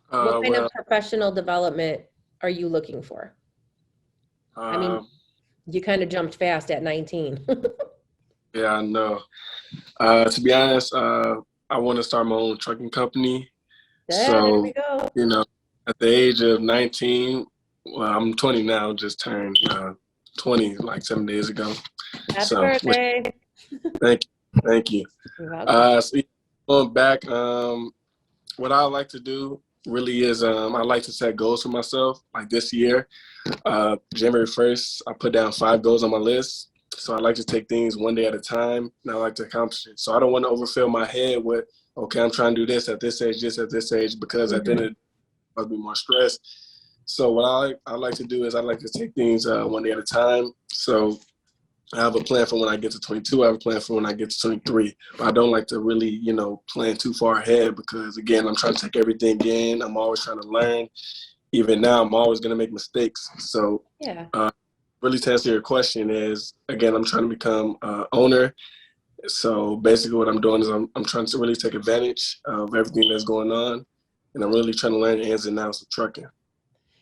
What kind of Well, professional development are you looking for? I mean, you kind of jumped fast at 19. yeah, I know. To be honest, I want to start my own trucking company. Yeah, there we So, go. at the age of 19, well, I'm 20 now, just turned 20 like 7 days ago. Happy So, birthday. thank you. You're welcome. So going back, what I like to do really is, I like to set goals for myself. Like this year, January 1st, I put down 5 goals on my list. So I like to take things one day at a time, and I like to accomplish it. So I don't want to overfill my head with, okay, I'm trying to do this at this age, because at the end of the day, I'll be more stressed. So what I like to do is I like to take things one day at a time. So I have a plan for when I get to 22. I have a plan for when I get to 23. But I don't like to really, plan too far ahead because, again, I'm trying to take everything in. I'm always trying to learn. Even now, I'm always going to make mistakes. So Yeah. really to answer your question is, again, I'm trying to become owner. So basically what I'm doing is I'm trying to really take advantage of everything that's going on. And I'm really trying to learn the ins and outs of trucking.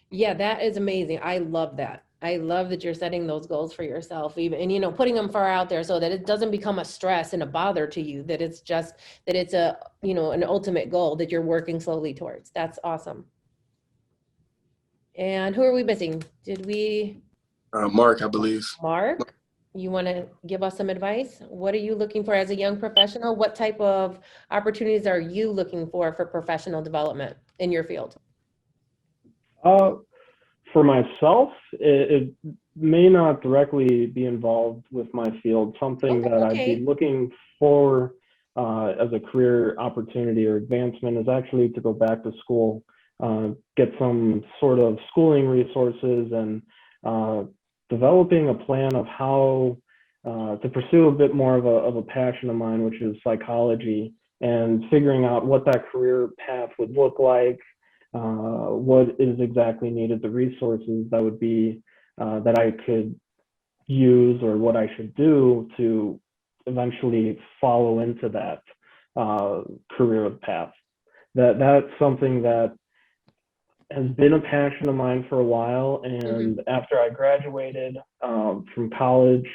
Yeah, that is amazing. I love that. I love that you're setting those goals for yourself, even, and, you know, putting them far out there so that it doesn't become a stress and a bother to you, that it's just, that it's a, you know, an ultimate goal that you're working slowly towards. That's awesome. And who are we missing? Did we, Mark, I believe. Mark, you want to give us some advice? What are you looking for as a young professional? What type of opportunities are you looking for professional development in your field? For myself, it may not directly be involved with my field. Something that I'd be looking for as a career opportunity or advancement is actually to go back to school, get some sort of schooling resources, and developing a plan of how to pursue a bit more of a passion of mine, which is psychology, and figuring out what that career path would look like, what is exactly needed, the resources that would be that I could use, or what I should do to eventually follow into that career path. That's something that has been a passion of mine for a while. And after I graduated from college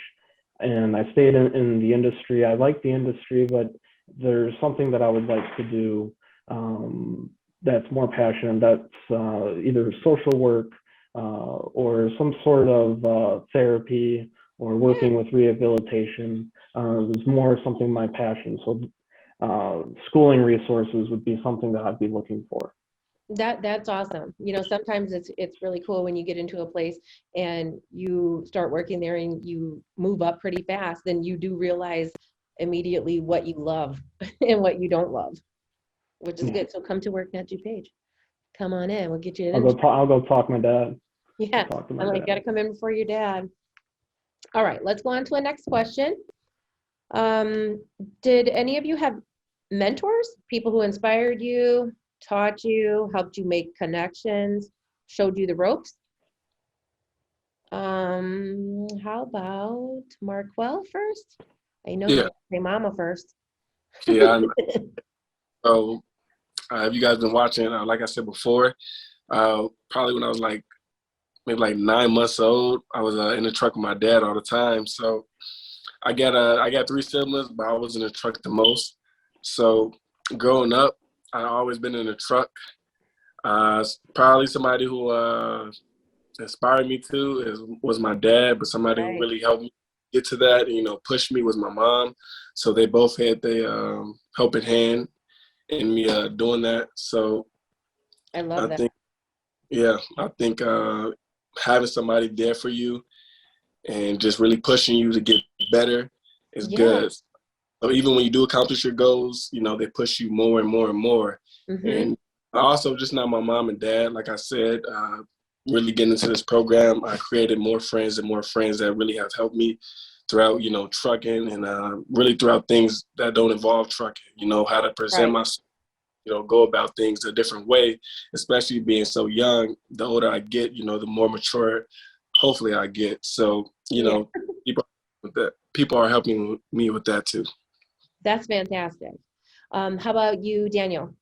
and I stayed in the industry, I like the industry, but there's something that I would like to do that's more passionate. That's either social work or some sort of therapy or working with rehabilitation. Is more something my passion. So schooling resources would be something that I'd be looking for. That's awesome. You know, sometimes it's really cool when you get into a place and you start working there and you move up pretty fast, then you do realize immediately what you love and what you don't love, which is good. So come to workNet DuPage. Come on in. We'll get you an I'll go talk to my dad. Yeah, I'm like, you gotta come in before your dad. All right, let's go on to a next question. Did any of you have mentors, people who inspired you, taught you, helped you make connections, showed you the ropes? How about Markell first? I know you say mama first. Yeah. So have you guys been watching, like I said before, probably when I was like maybe like 9 months old, I was in the truck with my dad all the time. So I got 3 siblings, but I was in the truck the most. So growing up, I always been in the truck. Probably somebody who inspired me was my dad, but somebody who really helped me get to that, you know, pushed me was my mom. So they both had their helping hand in me doing that. So I love that. I think having somebody there for you and just really pushing you to get better is good. So even when you do accomplish your goals, you know, they push you more and more and more. And also just not my mom and dad, like I said, really getting into this program, I created more friends that really have helped me throughout, you know, trucking and really throughout things that don't involve trucking, you know, how to present myself, you know, go about things a different way, especially being so young. The older I get, you know, the more mature, hopefully I get. So, you know, people are helping me with that too. That's fantastic. How about you, Daniel?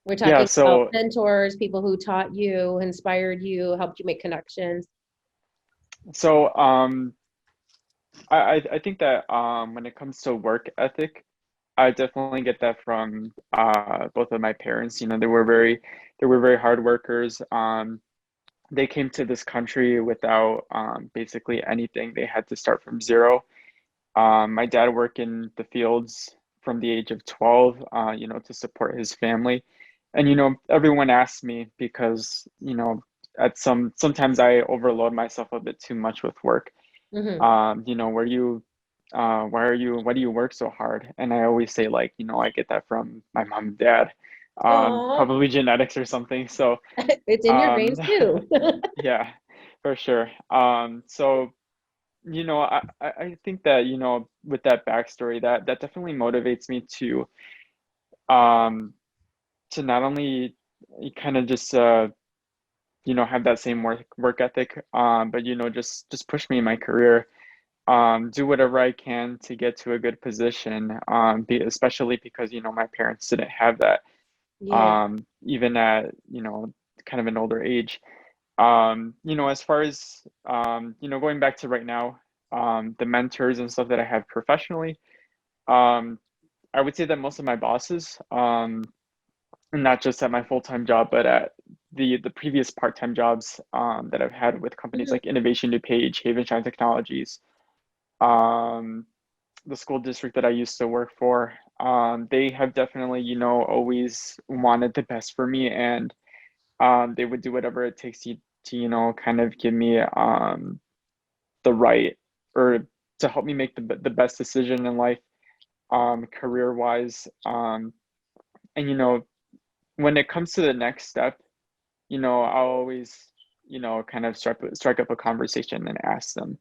We're talking about mentors, people who taught you, inspired you, helped you make connections. So I think that when it comes to work ethic, I definitely get that from both of my parents. You know, they were very hard workers. They came to this country without basically anything. They had to start from zero. My dad worked in the fields from the age of 12, you know, to support his family. And, you know, everyone asks me because, you know, sometimes I overload myself a bit too much with work. You know, why do you work so hard? And I always say, like, you know, I get that from my mom and dad, probably genetics or something. So it's in your veins too. Yeah, for sure. So, you know, I think that, you know, with that backstory, that definitely motivates me to not only kind of just you know, have that same work ethic, but, you know, just push me in my career, do whatever I can to get to a good position, especially because, you know, my parents didn't have that, even at, you know, kind of an older age. As far as, going back to right now, the mentors and stuff that I have professionally, I would say that most of my bosses, and not just at my full-time job, but at the previous part-time jobs that I've had with companies like Innovation DuPage, Havenshine Technologies, the school district that I used to work for, they have definitely, always wanted the best for me, and they would do whatever it takes to kind of give me the right, or to help me make the best decision in life, career-wise. And when it comes to the next step, I'll always, kind of strike up a conversation and ask them,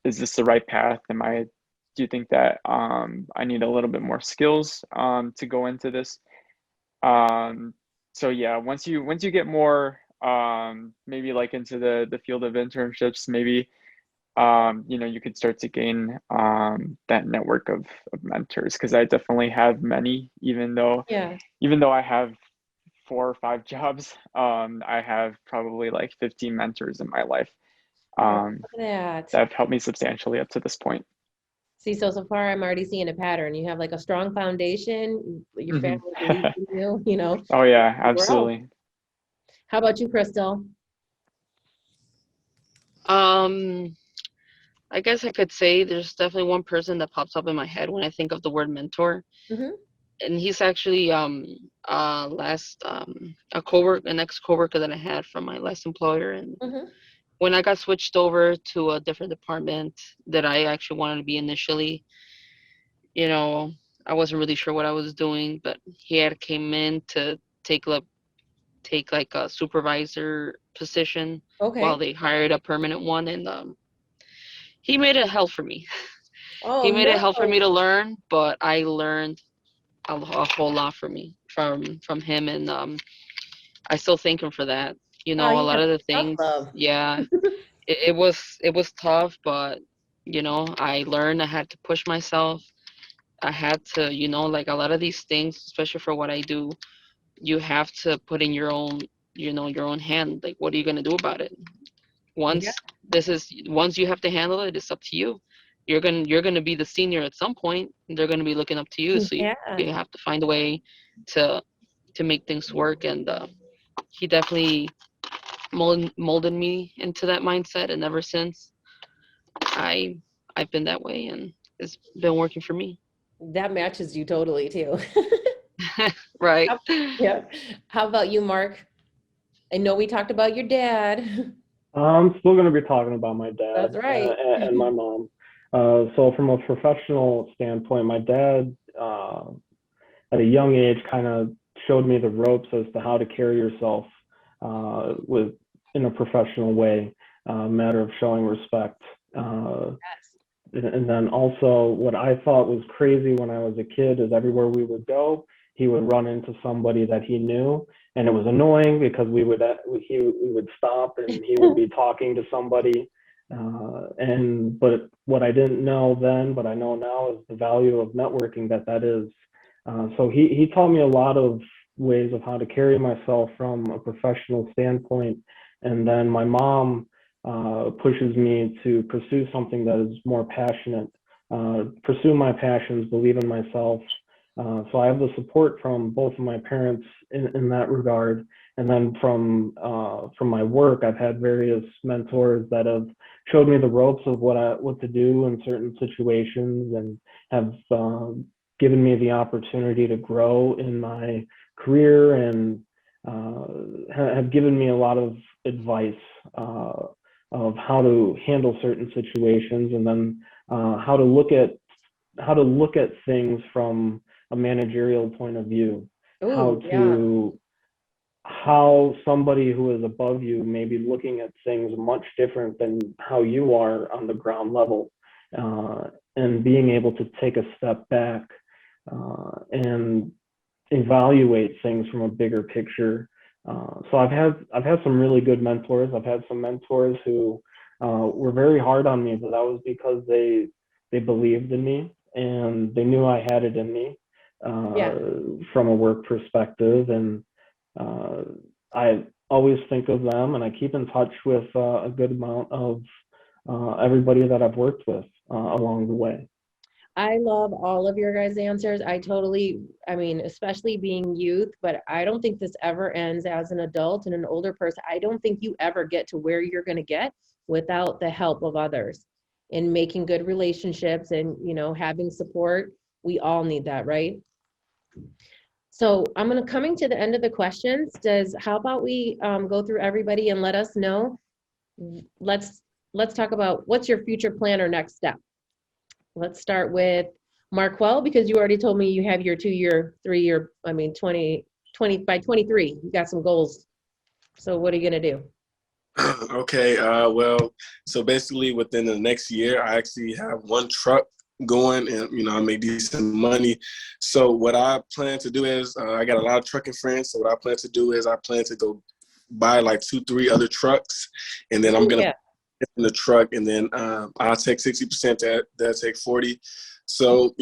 is this the right path? Do you think that I need a little bit more skills to go into this? So yeah, once you get more maybe like into the field of internships, maybe you could start to gain that network of mentors, because I definitely have many, even though Yeah. I have 4 or 5 jobs, I have probably like 15 mentors in my life Look at that. that have helped me substantially up to this point. See, so far I'm already seeing a pattern. You have like a strong foundation, your family Mhm. believes in you, Oh yeah, grow. absolutely. How about you, Crystal? Um, I guess I could say there's definitely one person that pops up in my head when I think of the word mentor, Mm-hmm. and he's actually last an ex coworker that I had from my last employer, and Mm-hmm. when I got switched over to a different department that I actually wanted to be initially, you know, I wasn't really sure what I was doing, but he had came in to take like a supervisor position while Okay. they hired a permanent one, and he made it hell for me. Oh He made it hell for no. me to learn, but I learned a whole lot from him, and I still thank him for that. Oh, A you lot have of the tough things, love. yeah, it was tough, but I learned I had to push myself. I had to, like a lot of these things, especially for what I do, you have to put in your own, your own hand. Like, what are you gonna do about it? Yeah. Once you have to handle it, it's up to you. You're gonna be the senior at some point. They're gonna be looking up to you, so Yeah. you have to find a way to make things work. And he definitely molded me into that mindset, and ever since I I've been that way, and it's been working for me. That matches you totally too. Right. Yeah. How about you, Mark? I know we talked about your dad. I'm still going to be talking about my That's dad right. and my mom. So from a professional standpoint, my dad, at a young age, kind of showed me the ropes as to how to carry yourself with in a professional way, a matter of showing respect. And then also, what I thought was crazy when I was a kid is everywhere we would go, he would run into somebody that he knew, and it was annoying because we would stop and he would be talking to somebody. But what I didn't know then, but I know now, is the value of networking that is. So he taught me a lot of ways of how to carry myself from a professional standpoint. And then my mom pushes me to pursue something that is more passionate, pursue my passions, believe in myself. So I have the support from both of my parents in that regard. And then from my work, I've had various mentors that have showed me the ropes of what to do in certain situations, and have given me the opportunity to grow in my career, and have given me a lot of advice of how to handle certain situations, and then how to look at things from a managerial point of view. Oh, yeah. How somebody who is above you may be looking at things much different than how you are on the ground level, and being able to take a step back and evaluate things from a bigger picture. So I've had some really good mentors. I've had some mentors who were very hard on me, but that was because they believed in me and they knew I had it in me Yeah. from a work perspective. And always think of them, and I keep in touch with a good amount of everybody that I've worked with along the way. I love all of your guys' answers. I mean, especially being youth, but I don't think this ever ends as an adult and an older person. I don't think you ever get to where you're going to get without the help of others in making good relationships and, having support. We all need that, right? So I'm coming to the end of the questions. How about we go through everybody and let us know? Let's talk about what's your future plan or next step. Let's start with Markell, because you already told me you have your 2-year, 3-year, 20 by 23, you got some goals. So what are you gonna do? Okay, well, so basically within the next year, I actually have one truck going and, I make decent money. So what I plan to do is, I got a lot of trucking friends. So what I plan to do is I plan to go buy like 2-3 other trucks, and then I'm going to in the truck, and then I'll take 60%, they'll take 40. So,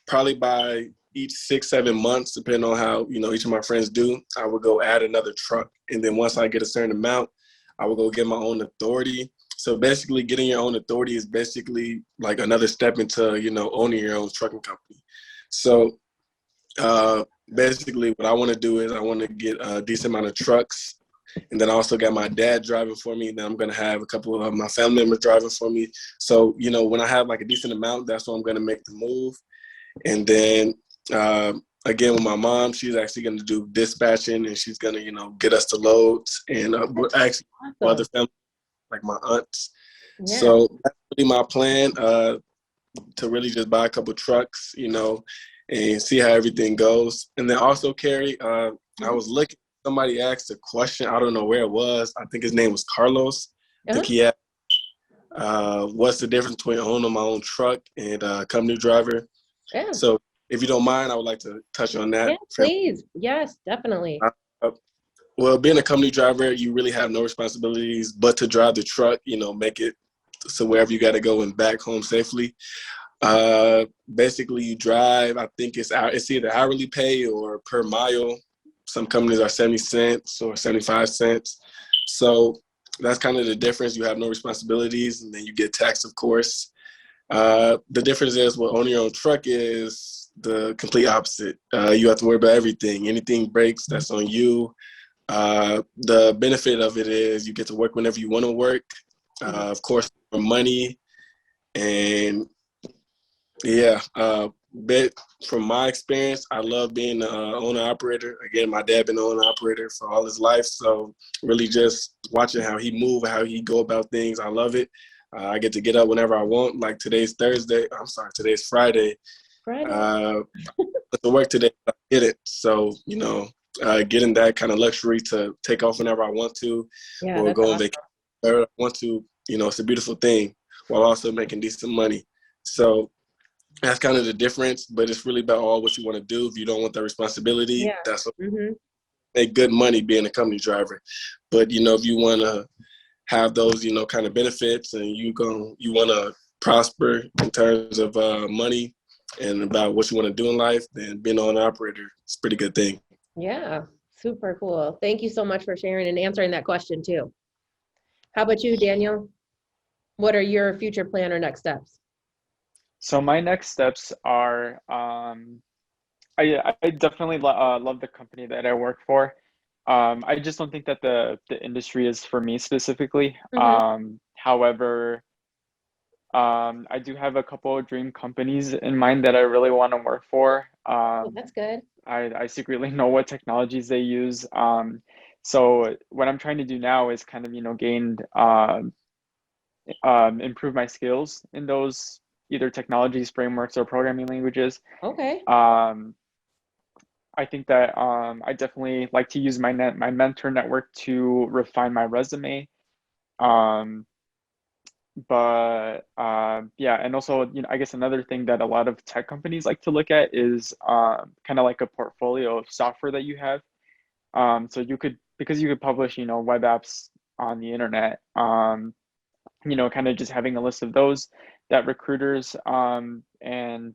probably by each 6-7 months, depending on how, each of my friends do, I would go add another truck. And then once I get a certain amount, I would go get my own authority. So basically getting your own authority is basically like another step into, owning your own trucking company. So basically what I want to do is I want to get a decent amount of trucks. And then I also got my dad driving for me. Then I'm going to have a couple of my family members driving for me. So, when I have like a decent amount, that's when I'm going to make the move. And then, again, with my mom, she's actually going to do dispatching, and she's going to, get us the loads. And we're actually other family, like my aunts. Yeah. So that's really my plan, to really just buy a couple trucks, and see how everything goes. And then also, Carrie, I was looking. Somebody asked a question. I don't know where it was. I think his name was Carlos. I think he asked, what's the difference between owning my own truck and a company driver? Yeah. So if you don't mind, I would like to touch on that. Yeah, please. Yes, definitely. Well, being a company driver, you really have no responsibilities but to drive the truck, make it so wherever you got to go and back home safely. Basically, you drive, I think it's either hourly pay or per mile. Some companies are 70 cents or 75 cents. So that's kind of the difference. You have no responsibilities, and then you get taxed, of course. The difference is what owning your own truck is the complete opposite. You have to worry about everything. Anything breaks, that's on you. The benefit of it is you get to work whenever you want to work. Of course, for money. And yeah, but from my experience, I love being an owner-operator. Again, my dad been an owner-operator for all his life, so really just watching how he move, how he go about things, I love it. I get to get up whenever I want. Like today's Friday. To work today, I get it. So, getting that kind of luxury to take off whenever I want to, or go on vacation wherever I want to, it's a beautiful thing while also making decent money. So that's kind of the difference, but it's really about all what you want to do. If you don't want the responsibility, that's what make good money being a company driver. But, if you want to have those, kind of benefits, and you want to prosper in terms of money and about what you want to do in life, then being an operator is a pretty good thing. Yeah, super cool. Thank you so much for sharing and answering that question too. How about you, Daniel? What are your future plan or next steps? So my next steps are, I definitely love the company that I work for. I just don't think that the industry is for me specifically. However, I do have a couple of dream companies in mind that I really want to work for. That's good. I secretly know what technologies they use. So what I'm trying to do now is kind of, improve my skills in those either technologies, frameworks, or programming languages. Okay. I think that I definitely like to use my mentor network to refine my resume. Yeah, and also, I guess another thing that a lot of tech companies like to look at is kind of like a portfolio of software that you have. So because you could publish, web apps on the internet, kind of just having a list of those that recruiters and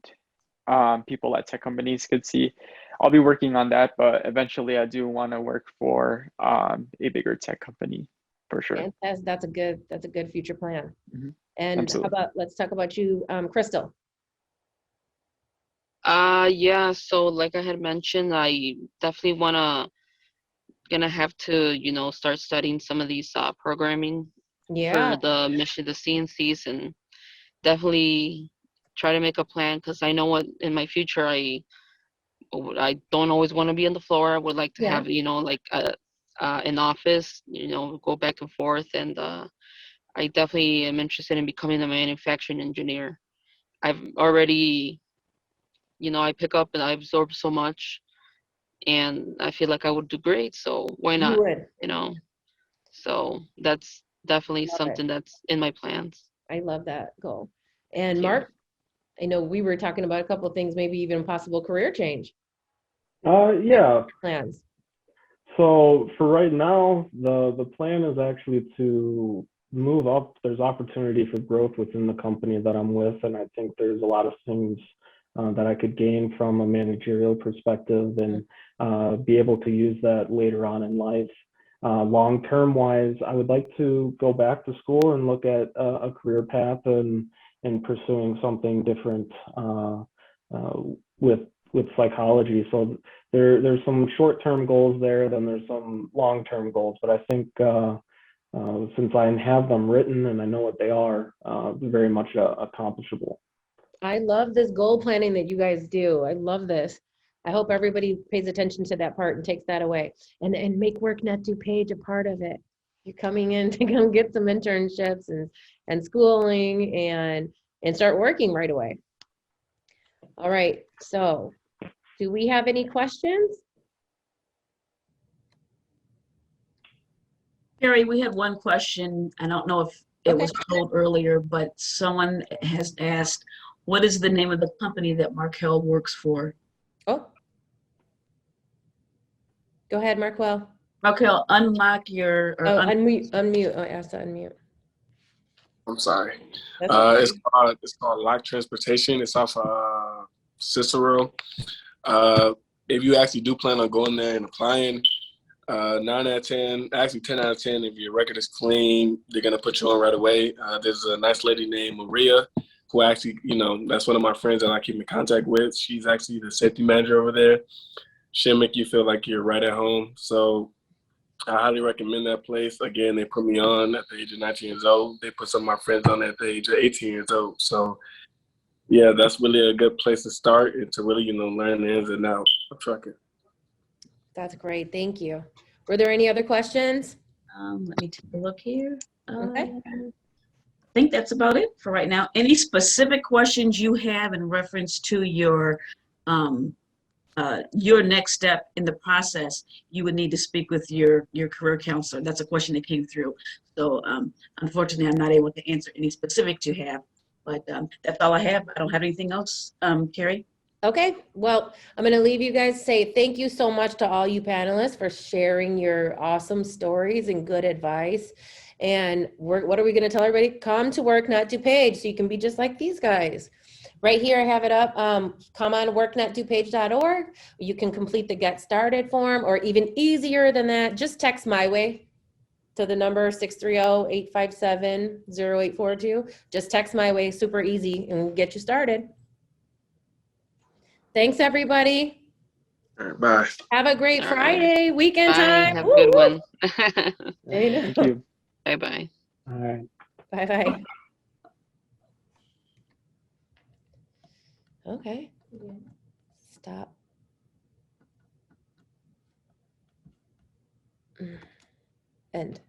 people at tech companies could see. I'll be working on that, but eventually I do want to work for a bigger tech company for sure. And that's a good future plan. Mhm. And how Absolutely. about, let's talk about you, Crystal. Yeah, so like I had mentioned, I definitely gonna have to, start studying some of these programming Yeah, for the CNCs, and definitely try to make a plan, because I know what in my future I don't always want to be on the floor. I would like to yeah. have, like an office, go back and forth, and I definitely am interested in becoming a manufacturing engineer. I've already, I pick up and I absorb so much, and I feel like I would do great. So why You not? would. You know, so that's definitely Love it. something that's in my plans. I love that goal. And Thank you. Mark, I know we were talking about a couple of things, maybe even possible career change Yeah. plans. So for right now, the plan is actually to move up. There's opportunity for growth within the company that I'm with, and I think there's a lot of things that I could gain from a managerial perspective and be able to use that later on in life. Long-term wise, I would like to go back to school and look at a career path and pursuing something different with psychology. So there's some short-term goals there, then there's some long-term goals, but I think since I have them written and I know what they are, very much accomplishable. I love this goal planning that you guys do. I love this. I hope everybody pays attention to that part and takes that away. And make workNet DuPage a part of it. You're coming in to come get some internships and schooling and start working right away. All right, so do we have any questions? Carrie, we had one question. I don't know if it Okay. was told earlier, but someone has asked, what is the name of the company that Markell works for? Oh. Go ahead, Markell. Markell, unlock your, or Oh, unmute. Oh, I asked to unmute. I'm sorry. That's okay. It's called Lock Transportation. It's off Cicero. If you actually do plan on going there and applying, 9 out of 10, actually 10 out of 10, if your record is clean, they're gonna put you on right away. There's a nice lady named Maria, who actually, that's one of my friends that I keep in contact with. She's actually the safety manager over there. She'll make you feel like you're right at home. So I highly recommend that place. Again, they put me on at the age of 19 years old. They put some of my friends on at the age of 18 years old. So yeah, that's really a good place to start and to really, learn the ins and outs of trucking. That's great. Thank you. Were there any other questions? let me take a look here. Okay. I think that's about it for right now. Any specific questions you have in reference to your next step in the process, you would need to speak with your career counselor. That's a question that came through. So unfortunately, I'm not able to answer any specifics you have, but that's all I have. I don't have anything else, Carrie. Okay, well, I'm going to leave you guys. Say thank you so much to all you panelists for sharing your awesome stories and good advice. And what are we going to tell everybody? Come to workNet DuPage so you can be just like these guys. Right here, I have it up. Come on worknetdupage.org. You can complete the Get Started form, or even easier than that, just text MyWay to the number 630-857-0842. Just text MyWay, super easy, and we'll get you started. Thanks, everybody. All right, bye. Have a great All Friday, right. weekend Bye. time. Have a good one. Thank you. Bye-bye. All right. Bye-bye. Okay. Stop. End.